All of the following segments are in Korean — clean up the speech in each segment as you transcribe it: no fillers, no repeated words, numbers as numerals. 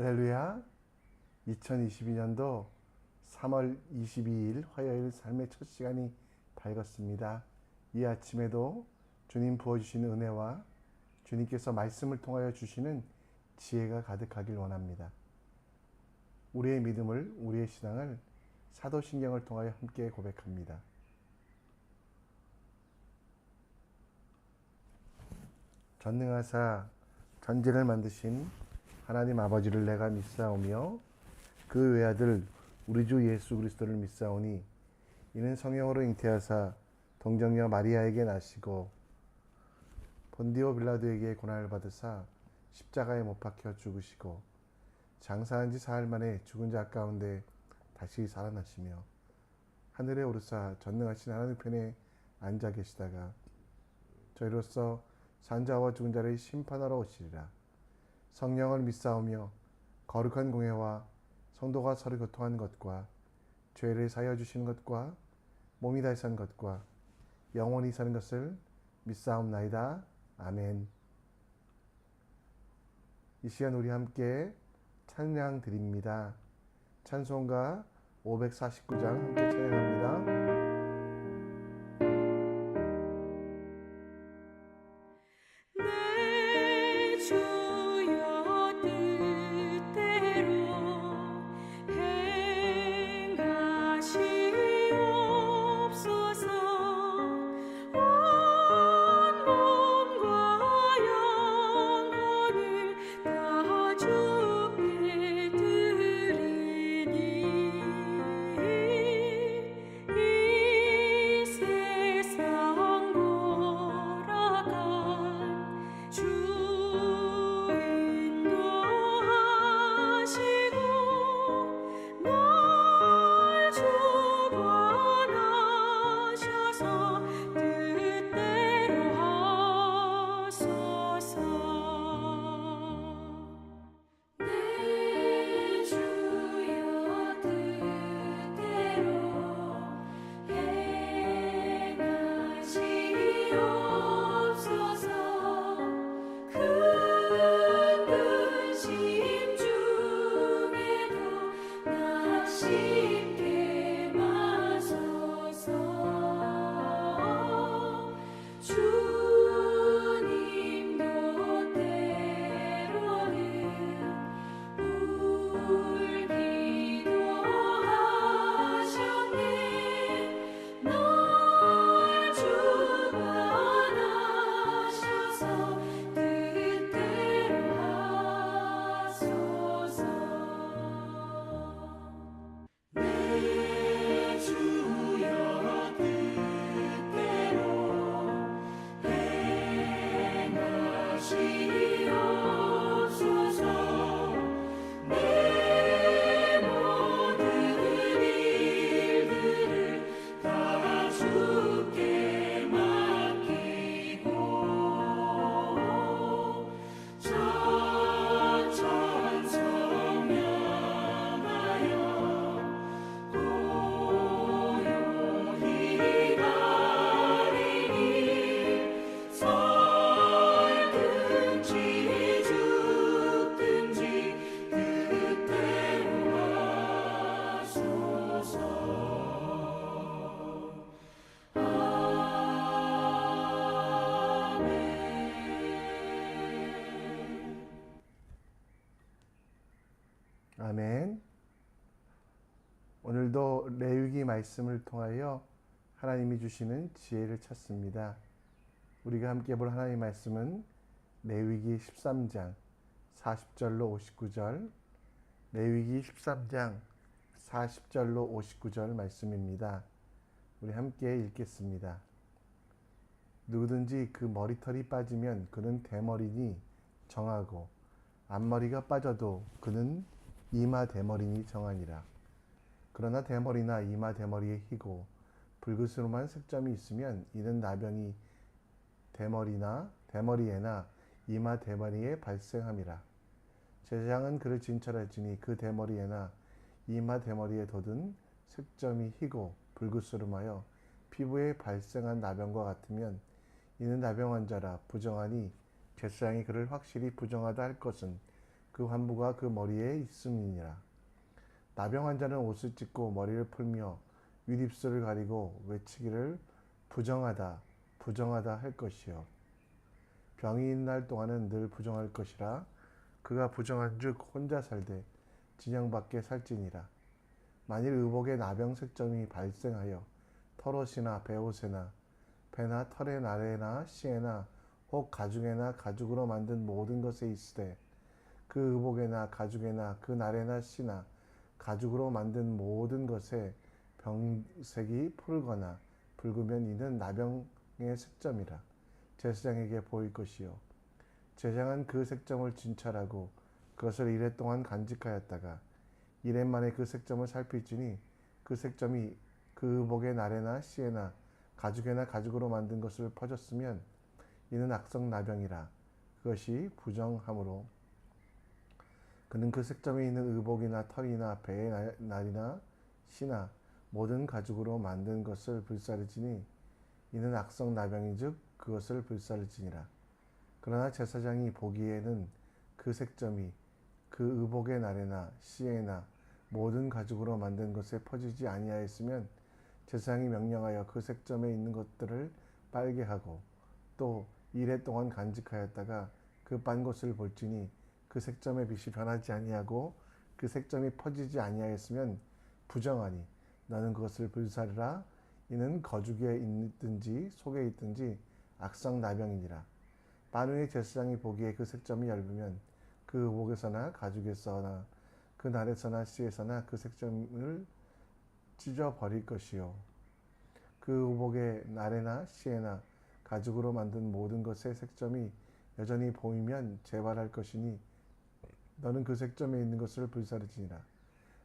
할렐루야. 2022년도 3월 22일 화요일 삶의 첫 시간이 밝았습니다. 이 아침에도 주님 부어주시는 은혜와 주님께서 말씀을 통하여 주시는 지혜가 가득하길 원합니다. 우리의 믿음을, 우리의 신앙을 사도신경을 통하여 함께 고백합니다. 전능하사 전쟁을 만드신 하나님 아버지를 내가 믿사오며 그 외아들 우리 주 예수 그리스도를 믿사오니 이는 성령으로 잉태하사 동정녀 마리아에게 나시고 본디오 빌라도에게 고난을 받으사 십자가에 못 박혀 죽으시고 장사한 지 사흘 만에 죽은 자 가운데 다시 살아나시며 하늘에 오르사 전능하신 하나님 편에 앉아 계시다가 저희로서 산자와 죽은 자를 심판하러 오시리라. 성령을 믿사오며 거룩한 공회와 성도가 서로 교통한 것과 죄를 사하여 주시는 것과 몸이 다시 산 것과 영원히 사는 것을 믿사옵나이다. 아멘. 이 시간 우리 함께 찬양 드립니다. 찬송가 549장 함께 찬양합니다. 아멘. 오늘도 레위기 말씀을 통하여 하나님이 주시는 지혜를 찾습니다. 우리가 함께 볼 하나님의 말씀은 레위기 13장 40절로 59절, 레위기 13장 40절로 59절 말씀입니다. 우리 함께 읽겠습니다. 누구든지 그 머리털이 빠지면 그는 대머리니 정하고 앞머리가 빠져도 그는 이마 대머리니 정하니라. 그러나 대머리나 이마 대머리에 희고 붉으스름한 색점이 있으면 이는 나병이 대머리에나 이마 대머리에 발생함이라. 제사장은 그를 진찰할지니 그 대머리에나 이마 대머리에 돋은 색점이 희고 붉으스름하여 피부에 발생한 나병과 같으면 이는 나병 환자라. 부정하니 제사장이 그를 확실히 부정하다 할 것은 그 환부가 그 머리에 있음이니라. 나병 환자는 옷을 찢고 머리를 풀며 윗입술을 가리고 외치기를 부정하다 부정하다 할 것이요 병이 있는 날 동안은 늘 부정할 것이라. 그가 부정한즉 혼자 살되 진영 밖에 살지니라. 만일 의복에 나병 색점이 발생하여 털옷이나 베옷에나 배나 털의 나래나 씨에나 혹 가죽에나 가죽으로 만든 모든 것에 있으되 그 의복에나 가죽에나 그 나래나 씨나 가죽으로 만든 모든 것에 병색이 푸르거나 붉으면 이는 나병의 색점이라 제사장에게 보일 것이요 제사장은 그 색점을 진찰하고 그것을 이레 동안 간직하였다가 이레 만에 그 색점을 살필지니 그 색점이 그 의복의 나래나 씨에나 가죽에나 가죽으로 만든 것을 퍼졌으면 이는 악성 나병이라. 그것이 부정함으로 그는 그 색점에 있는 의복이나 털이나 배의 날이나 씨나 모든 가죽으로 만든 것을 불사르지니 이는 악성 나병인즉 그것을 불사르지니라. 그러나 제사장이 보기에는 그 색점이 그 의복의 날에나 씨에나 모든 가죽으로 만든 것에 퍼지지 아니하였으면 제사장이 명령하여 그 색점에 있는 것들을 빨게 하고 또 이레 동안 간직하였다가 그 빤 것을 볼지니 그 색점의 빛이 변하지 아니하고 그 색점이 퍼지지 아니하였으면 부정하니 너는 그것을 불사르라. 이는 거죽에 있든지 속에 있든지 악성 나병이니라. 만일 제사장이 보기에 그 색점이 얇으면 그 의복에서나 가죽에서나 그 날에서나 씨에서나 그 색점을 찢어 버릴 것이요 그 의복의 날에나 씨에나 가죽으로 만든 모든 것의 색점이 여전히 보이면 재발할 것이니 너는 그 색점에 있는 것을 불사르지니라.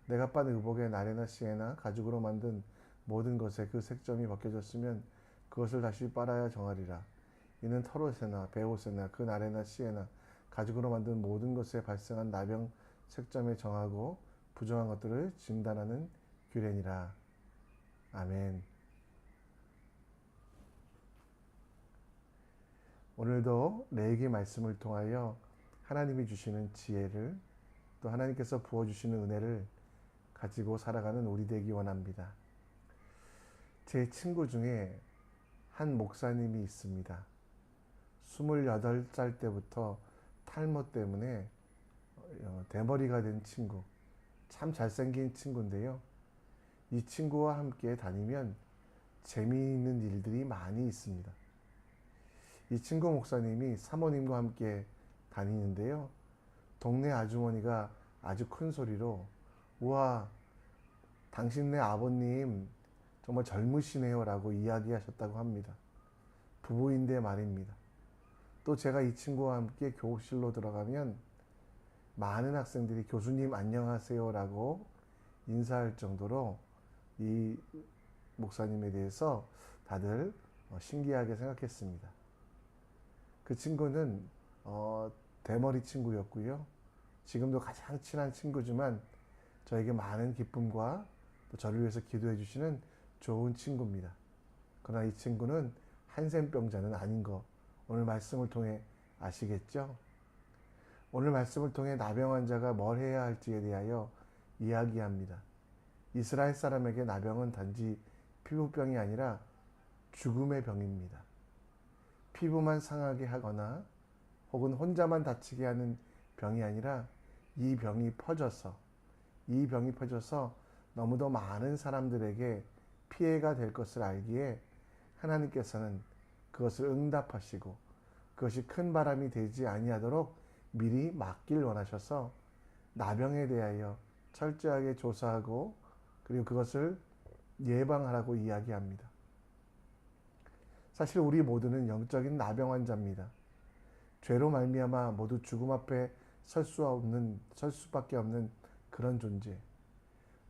내가 빤 의복의 날에나 씨에나 가죽으로 만든 모든 것에 그 색점이 벗겨졌으면 그것을 다시 빨아야 정하리라. 이는 털옷에나 베옷에나 그 날에나 씨에나 가죽으로 만든 모든 것에 발생한 나병 색점에 정하고 부정한 것들을 진단하는 규례니라. 아멘. 오늘도 레위기 말씀을 통하여 하나님이 주시는 지혜를 또 하나님께서 부어주시는 은혜를 가지고 살아가는 우리 되기 원합니다. 제 친구 중에 한 목사님이 있습니다. 28살 때부터 탈모 때문에 대머리가 된 친구, 참 잘생긴 친구인데요. 이 친구와 함께 다니면 재미있는 일들이 많이 있습니다. 이 친구 목사님이 사모님과 함께 다니는데요. 동네 아주머니가 아주 큰 소리로 우와 당신네 아버님 정말 젊으시네요 라고 이야기하셨다고 합니다. 부부인데 말입니다. 또 제가 이 친구와 함께 교실로 들어가면 많은 학생들이 교수님 안녕하세요 라고 인사할 정도로 이 목사님에 대해서 다들 신기하게 생각했습니다. 그 친구는 대머리 친구였고요. 지금도 가장 친한 친구지만 저에게 많은 기쁨과 또 저를 위해서 기도해 주시는 좋은 친구입니다. 그러나 이 친구는 한센병자는 아닌 거 오늘 말씀을 통해 아시겠죠? 오늘 말씀을 통해 나병 환자가 뭘 해야 할지에 대하여 이야기합니다. 이스라엘 사람에게 나병은 단지 피부병이 아니라 죽음의 병입니다. 피부만 상하게 하거나 혹은 혼자만 다치게 하는 병이 아니라 이 병이 퍼져서 너무도 많은 사람들에게 피해가 될 것을 알기에 하나님께서는 그것을 응답하시고 그것이 큰 바람이 되지 아니하도록 미리 막길 원하셔서 나병에 대하여 철저하게 조사하고 그리고 그것을 예방하라고 이야기합니다. 사실 우리 모두는 영적인 나병 환자입니다. 죄로 말미암아 모두 죽음 앞에 설 수밖에 없는 그런 존재.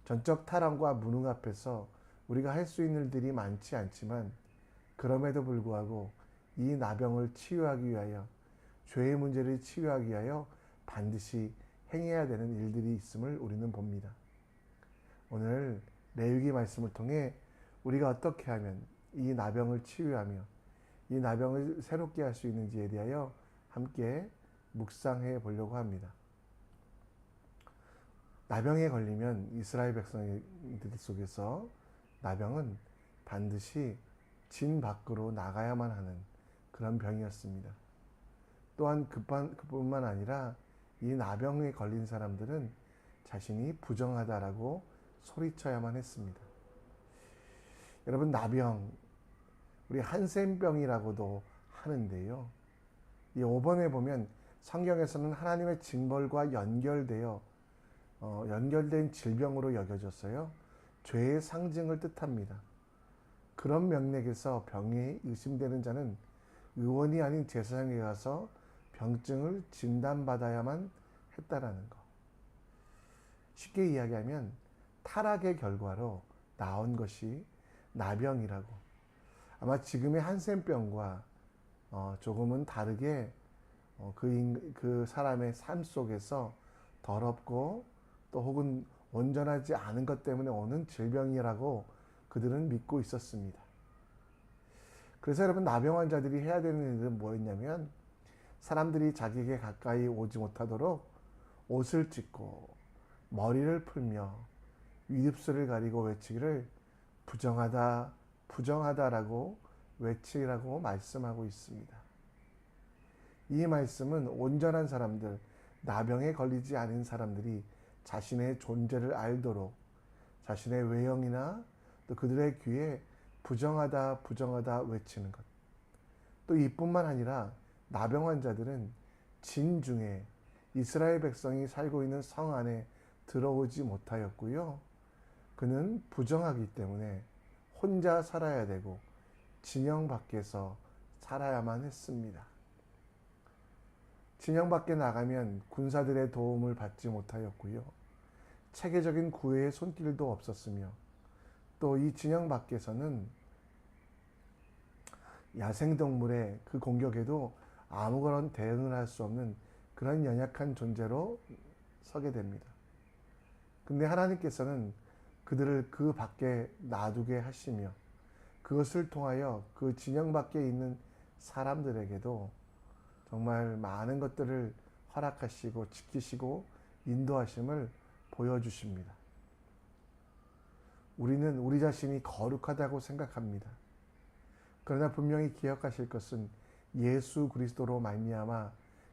전적 타락과 무능 앞에서 우리가 할 수 있는 일들이 많지 않지만 그럼에도 불구하고 이 나병을 치유하기 위하여 죄의 문제를 치유하기 위하여 반드시 행해야 되는 일들이 있음을 우리는 봅니다. 오늘 레위기 말씀을 통해 우리가 어떻게 하면 이 나병을 치유하며 이 나병을 새롭게 할 수 있는지에 대하여 함께 묵상해 보려고 합니다. 나병에 걸리면 이스라엘 백성들 속에서 나병은 반드시 진 밖으로 나가야만 하는 그런 병이었습니다. 또한 그뿐만 아니라 이 나병에 걸린 사람들은 자신이 부정하다라고 소리쳐야만 했습니다. 여러분, 나병, 우리 한센병이라고도 하는데요. 이 5번에 보면 성경에서는 하나님의 징벌과 연결된 질병으로 여겨졌어요. 죄의 상징을 뜻합니다. 그런 명맥에서 병이 의심되는 자는 의원이 아닌 제사장에 가서 병증을 진단받아야만 했다라는 것. 쉽게 이야기하면 타락의 결과로 나온 것이 나병이라고. 아마 지금의 한센병과 조금은 다르게 그 사람의 삶 속에서 더럽고 또 혹은 온전하지 않은 것 때문에 오는 질병이라고 그들은 믿고 있었습니다. 그래서 여러분, 나병 환자들이 해야 되는 일은 뭐였냐면 사람들이 자기에게 가까이 오지 못하도록 옷을 찢고 머리를 풀며 윗입술을 가리고 외치기를 부정하다, 부정하다라고 외치라고 말씀하고 있습니다. 이 말씀은 온전한 사람들, 나병에 걸리지 않은 사람들이 자신의 존재를 알도록 자신의 외형이나 또 그들의 귀에 부정하다, 부정하다 외치는 것. 또 이뿐만 아니라 나병 환자들은 진중에 이스라엘 백성이 살고 있는 성 안에 들어오지 못하였고요. 그는 부정하기 때문에 혼자 살아야 되고 진영 밖에서 살아야만 했습니다. 진영 밖에 나가면 군사들의 도움을 받지 못하였고요. 체계적인 구애의 손길도 없었으며 또 이 진영 밖에서는 야생동물의 그 공격에도 아무런 대응을 할 수 없는 그런 연약한 존재로 서게 됩니다. 근데 하나님께서는 그들을 그 밖에 놔두게 하시며 그것을 통하여 그 진영 밖에 있는 사람들에게도 정말 많은 것들을 허락하시고 지키시고 인도하심을 보여주십니다. 우리는 우리 자신이 거룩하다고 생각합니다. 그러나 분명히 기억하실 것은 예수 그리스도로 말미암아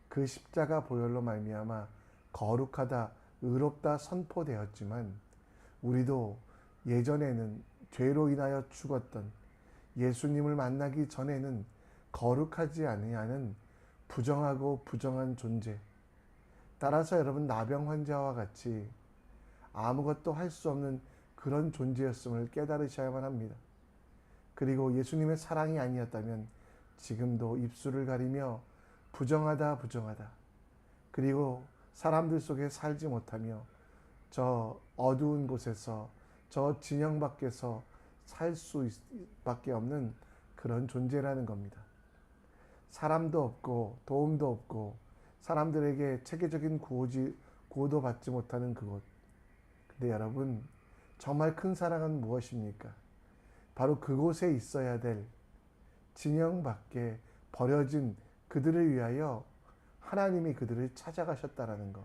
그 십자가 보혈로 말미암아 거룩하다, 의롭다 선포되었지만 우리도 예전에는 죄로 인하여 죽었던 예수님을 만나기 전에는 거룩하지 아니하는 부정하고 부정한 존재. 따라서 여러분, 나병 환자와 같이 아무것도 할 수 없는 그런 존재였음을 깨달으셔야만 합니다. 그리고 예수님의 사랑이 아니었다면 지금도 입술을 가리며 부정하다, 부정하다. 그리고 사람들 속에 살지 못하며 저 어두운 곳에서 저 진영 밖에서 살 수밖에 없는 그런 존재라는 겁니다. 사람도 없고 도움도 없고 사람들에게 체계적인 구호도 받지 못하는 그곳. 근데 여러분, 정말 큰 사랑은 무엇입니까? 바로 그곳에 있어야 될 진영 밖에 버려진 그들을 위하여 하나님이 그들을 찾아가셨다라는 것.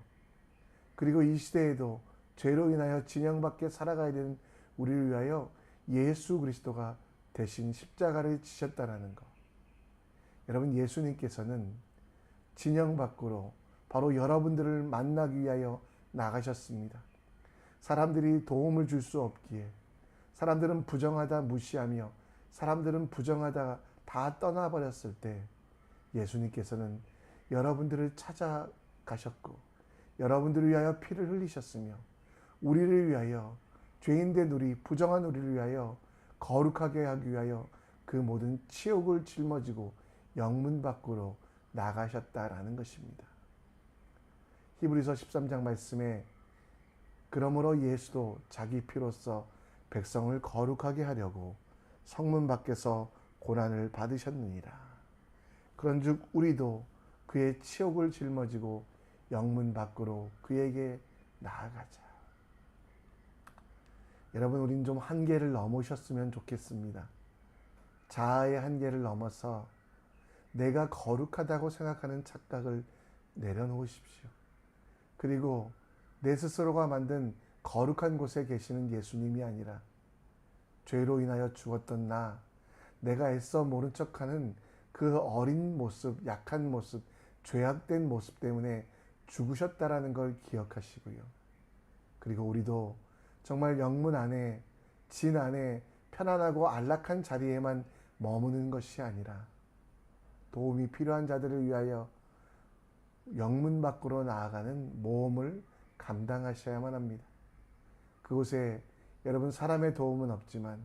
그리고 이 시대에도 죄로 인하여 진영 밖에 살아가야 되는 우리를 위하여 예수 그리스도가 대신 십자가를 지셨다라는 것. 여러분, 예수님께서는 진영 밖으로 바로 여러분들을 만나기 위하여 나가셨습니다. 사람들이 도움을 줄 수 없기에 사람들은 부정하다 무시하며 사람들은 부정하다 다 떠나버렸을 때 예수님께서는 여러분들을 찾아가셨고 여러분들을 위하여 피를 흘리셨으며 우리를 위하여 죄인된 우리 부정한 우리를 위하여 거룩하게 하기 위하여 그 모든 치욕을 짊어지고 영문 밖으로 나가셨다라는 것입니다. 히브리서 13장 말씀에 그러므로 예수도 자기 피로써 백성을 거룩하게 하려고 성문 밖에서 고난을 받으셨느니라. 그런즉 우리도 그의 치욕을 짊어지고 영문 밖으로 그에게 나아가자. 여러분, 우린 좀 한계를 넘으셨으면 좋겠습니다. 자아의 한계를 넘어서 내가 거룩하다고 생각하는 착각을 내려놓으십시오. 그리고 내 스스로가 만든 거룩한 곳에 계시는 예수님이 아니라 죄로 인하여 죽었던 내가 애써 모른 척하는 그 어린 모습, 약한 모습, 죄악된 모습 때문에 죽으셨다라는 걸 기억하시고요. 그리고 우리도 정말 영문 안에, 진 안에 편안하고 안락한 자리에만 머무는 것이 아니라 도움이 필요한 자들을 위하여 영문 밖으로 나아가는 모험을 감당하셔야만 합니다. 그곳에 여러분 사람의 도움은 없지만,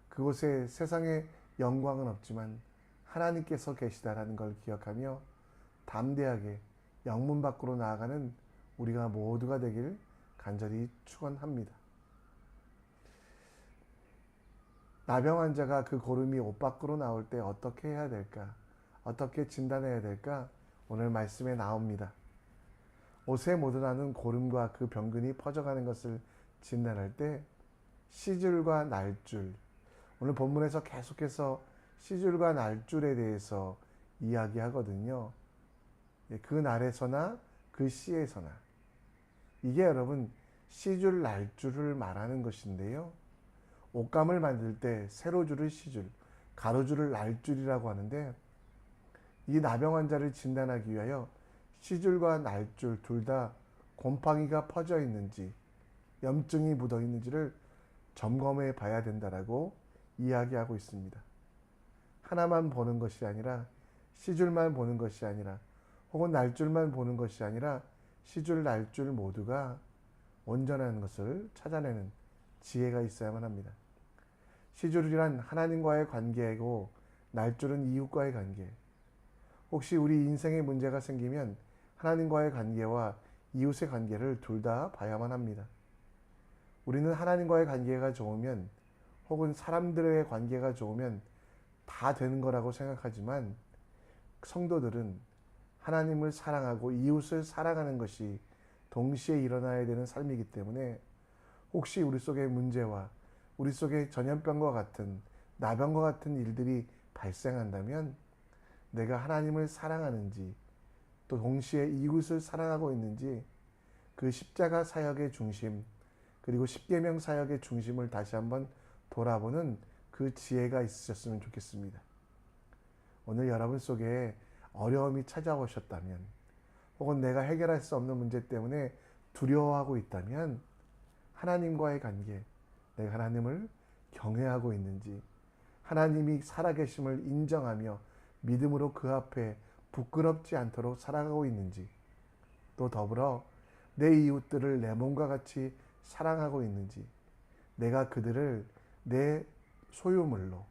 그곳에 세상의 영광은 없지만 하나님께서 계시다라는 걸 기억하며 담대하게 영문 밖으로 나아가는 우리가 모두가 되길 간절히 축원합니다. 나병 환자가 그 고름이 옷 밖으로 나올 때 어떻게 해야 될까? 어떻게 진단해야 될까? 오늘 말씀에 나옵니다. 옷에 묻어나는 고름과 그 병균이 퍼져가는 것을 진단할 때 시줄과 날줄, 오늘 본문에서 계속해서 시줄과 날줄에 대해서 이야기하거든요. 그 날에서나 그 시에서나. 이게 여러분 시줄, 날줄을 말하는 것인데요. 옷감을 만들 때 세로줄을 시줄, 가로줄을 날줄이라고 하는데, 이 나병 환자를 진단하기 위하여 시줄과 날줄 둘 다 곰팡이가 퍼져 있는지, 염증이 묻어 있는지를 점검해 봐야 된다라고 이야기하고 있습니다. 하나만 보는 것이 아니라, 시줄만 보는 것이 아니라, 혹은 날줄만 보는 것이 아니라 시줄, 날줄 모두가 온전한 것을 찾아내는 지혜가 있어야만 합니다. 시줄이란 하나님과의 관계이고 날줄은 이웃과의 관계. 혹시 우리 인생에 문제가 생기면 하나님과의 관계와 이웃의 관계를 둘 다 봐야만 합니다. 우리는 하나님과의 관계가 좋으면, 혹은 사람들의 관계가 좋으면 다 되는 거라고 생각하지만, 성도들은 하나님을 사랑하고 이웃을 사랑하는 것이 동시에 일어나야 되는 삶이기 때문에, 혹시 우리 속의 문제와 우리 속의 전염병과 같은, 나병과 같은 일들이 발생한다면 내가 하나님을 사랑하는지, 또 동시에 이웃을 사랑하고 있는지, 그 십자가 사역의 중심, 그리고 십계명 사역의 중심을 다시 한번 돌아보는 그 지혜가 있으셨으면 좋겠습니다. 오늘 여러분 속에 어려움이 찾아오셨다면, 혹은 내가 해결할 수 없는 문제 때문에 두려워하고 있다면, 하나님과의 관계, 내가 하나님을 경외하고 있는지, 하나님이 살아계심을 인정하며 믿음으로 그 앞에 부끄럽지 않도록 살아가고 있는지, 또 더불어 내 이웃들을 내 몸과 같이 사랑하고 있는지, 내가 그들을 내 소유물로,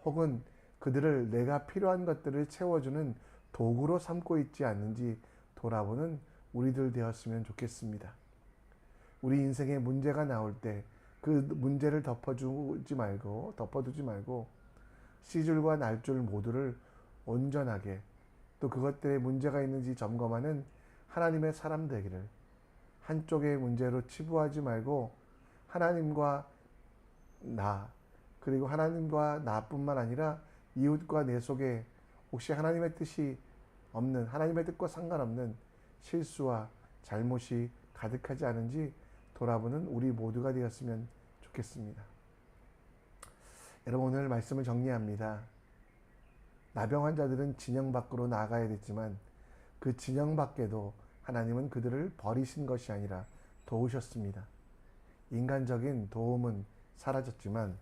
혹은 그들을 내가 필요한 것들을 채워주는 도구로 삼고 있지 않는지 돌아보는 우리들 되었으면 좋겠습니다. 우리 인생에 문제가 나올 때 그 문제를 덮어두지 말고 시줄과 날줄 모두를 온전하게, 또 그것들에 문제가 있는지 점검하는 하나님의 사람 되기를, 한쪽의 문제로 치부하지 말고 하나님과 나, 그리고 하나님과 나뿐만 아니라 이웃과 내 속에 혹시 하나님의 뜻이 없는, 하나님의 뜻과 상관없는 실수와 잘못이 가득하지 않은지 돌아보는 우리 모두가 되었으면 좋겠습니다. 여러분, 오늘 말씀을 정리합니다. 나병 환자들은 진영 밖으로 나가야 됐지만, 그 진영 밖에도 하나님은 그들을 버리신 것이 아니라 도우셨습니다. 인간적인 도움은 사라졌지만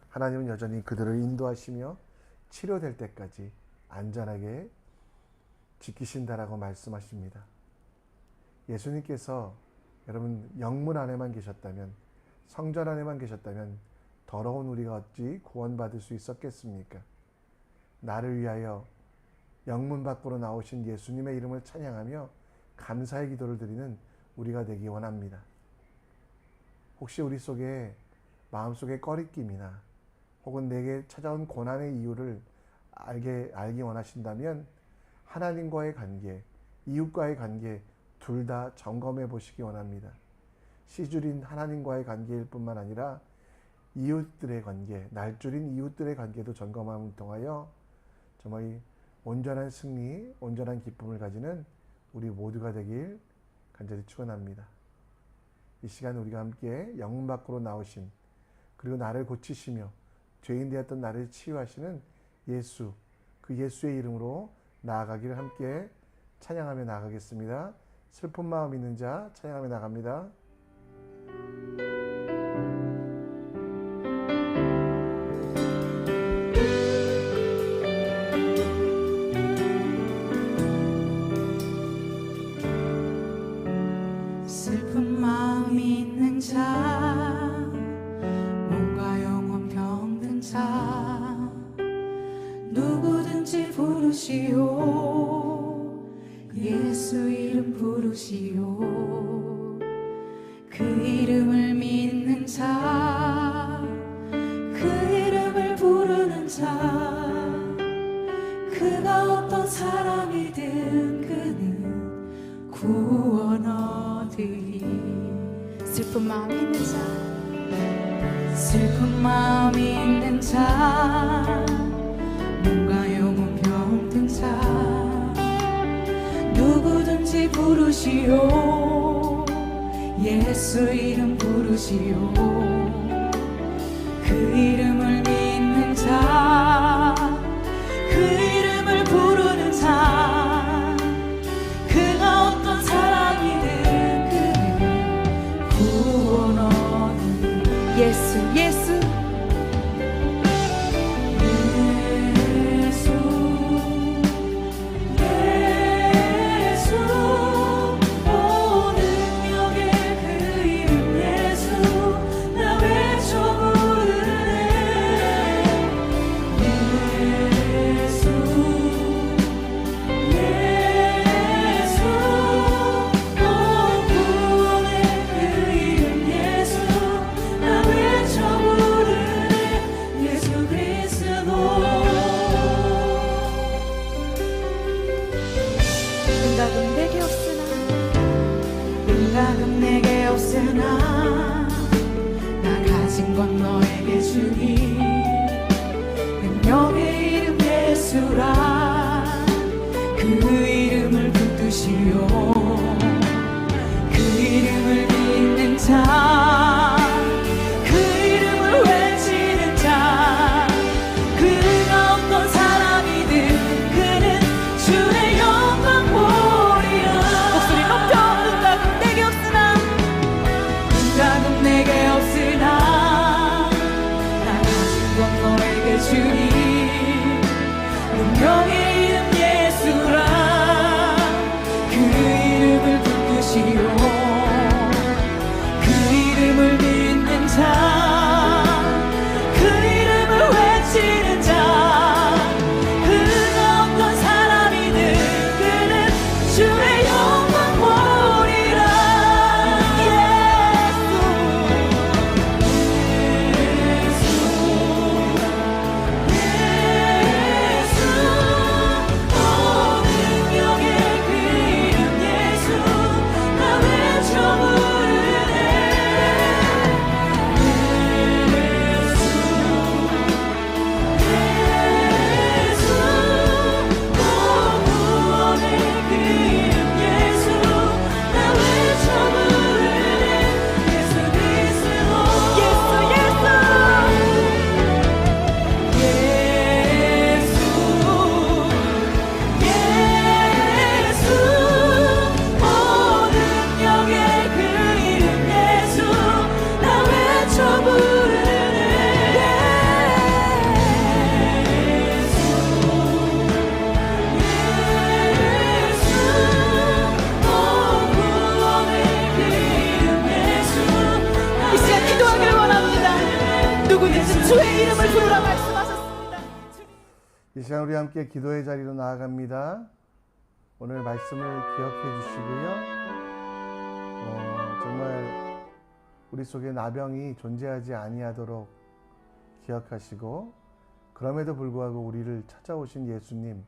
하나님은 여전히 그들을 인도하시며 치료될 때까지 안전하게 지키신다라고 말씀하십니다. 예수님께서 여러분 영문 안에만 계셨다면, 성전 안에만 계셨다면 더러운 우리가 어찌 구원받을 수 있었겠습니까? 나를 위하여 영문 밖으로 나오신 예수님의 이름을 찬양하며 감사의 기도를 드리는 우리가 되기 원합니다. 혹시 우리 속에 마음속에 꺼리낌이나 혹은 내게 찾아온 고난의 이유를 알기 원하신다면, 하나님과의 관계, 이웃과의 관계 둘 다 점검해 보시기 원합니다. 시줄인 하나님과의 관계일 뿐만 아니라 이웃들의 관계, 날줄인 이웃들의 관계도 점검함을 통하여 정말 온전한 승리, 온전한 기쁨을 가지는 우리 모두가 되길 간절히 축원합니다. 이 시간 우리가 함께 영문 밖으로 나오신, 그리고 나를 고치시며 죄인 되었던 나를 치유하시는 예수, 그 예수의 이름으로 나아가기를 함께 찬양하며 나아가겠습니다. 슬픈 마음 있는 자 찬양하며 나갑니다. 슬픈 마음 있는 자, 몸과 영혼 병든 자, 누구든지 부르시오. 예수 이름 부르시오. 그 이름을 믿는 자, 그 이름을 부르는 자, 그가 어떤 사람이든 그는 구원 얻으리. 슬픈 마음 있는 자, 슬픈 마음 있는 자, 몸과 영혼 병든 자, 누구든지 부르시오. 예수 이름 부르시오. 그 이름을 믿는 자, 그 이름을 부르는 자, 그가 어떤 사람이든 그는 구원 얻으리. 예수 예수 생각은 내게 없으나 나 가진 건 너에게 주니 능력의 이름 예수라. 그 이름을 붙드시오. 그 이름을 믿는 자, 그 이름을 외치는 자, 그가 어떤 사람이든 그는 주의 영광 보리라. 목소리 높여. 응답은 내게 없으나 나 가진 건 너에게 주니 능력의 이름 예수라. 그 이름을 붙드시오. 그 이름을 믿는 자, 그 이름을 외치는 자, 그가 어떤 사람이든 그는 주의 영광 보리라. 주의 이름을 부르라 말씀하셨습니다. 이 시간 우리 함께 기도의 자리로 나아갑니다. 오늘 말씀을 기억해 주시고요. 정말 우리 속에 나병이 존재하지 아니하도록 기억하시고, 그럼에도 불구하고 우리를 찾아오신 예수님,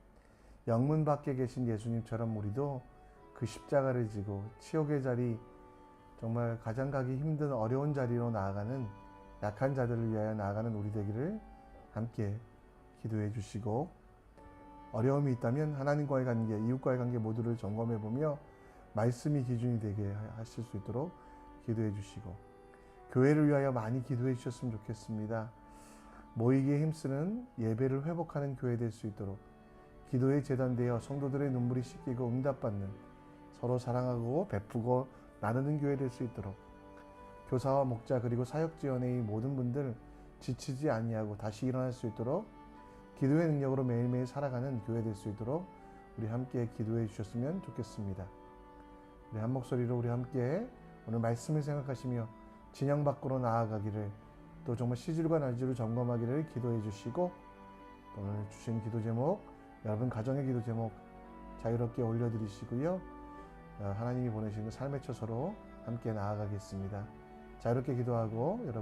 영문 밖에 계신 예수님처럼 우리도 그 십자가를 지고 치욕의 자리, 정말 가장 가기 힘든 어려운 자리로 나아가는, 약한 자들을 위하여 나아가는 우리 되기를 함께 기도해 주시고, 어려움이 있다면 하나님과의 관계, 이웃과의 관계 모두를 점검해 보며 말씀이 기준이 되게 하실 수 있도록 기도해 주시고 교회를 위하여 많이 기도해 주셨으면 좋겠습니다. 모이기에 힘쓰는 예배를 회복하는 교회 될 수 있도록 기도에 재단되어 성도들의 눈물이 씻기고 응답받는 서로 사랑하고 베푸고 나누는 교회 될 수 있도록 교사와 목자 그리고 사역 지원의 이 모든 분들 지치지 아니하고 다시 일어날 수 있도록 기도의 능력으로 매일매일 살아가는 교회 될 수 있도록 우리 함께 기도해 주셨으면 좋겠습니다. 우리 한 목소리로 우리 함께 오늘 말씀을 생각하시며 진영 밖으로 나아가기를 또 정말 시질과 날질을 점검하기를 기도해 주시고 오늘 주신 기도 제목 여러분 가정의 기도 제목 자유롭게 올려드리시고요. 하나님이 보내시는 삶의 처소로 함께 나아가겠습니다. 자유롭게 기도하고 여러분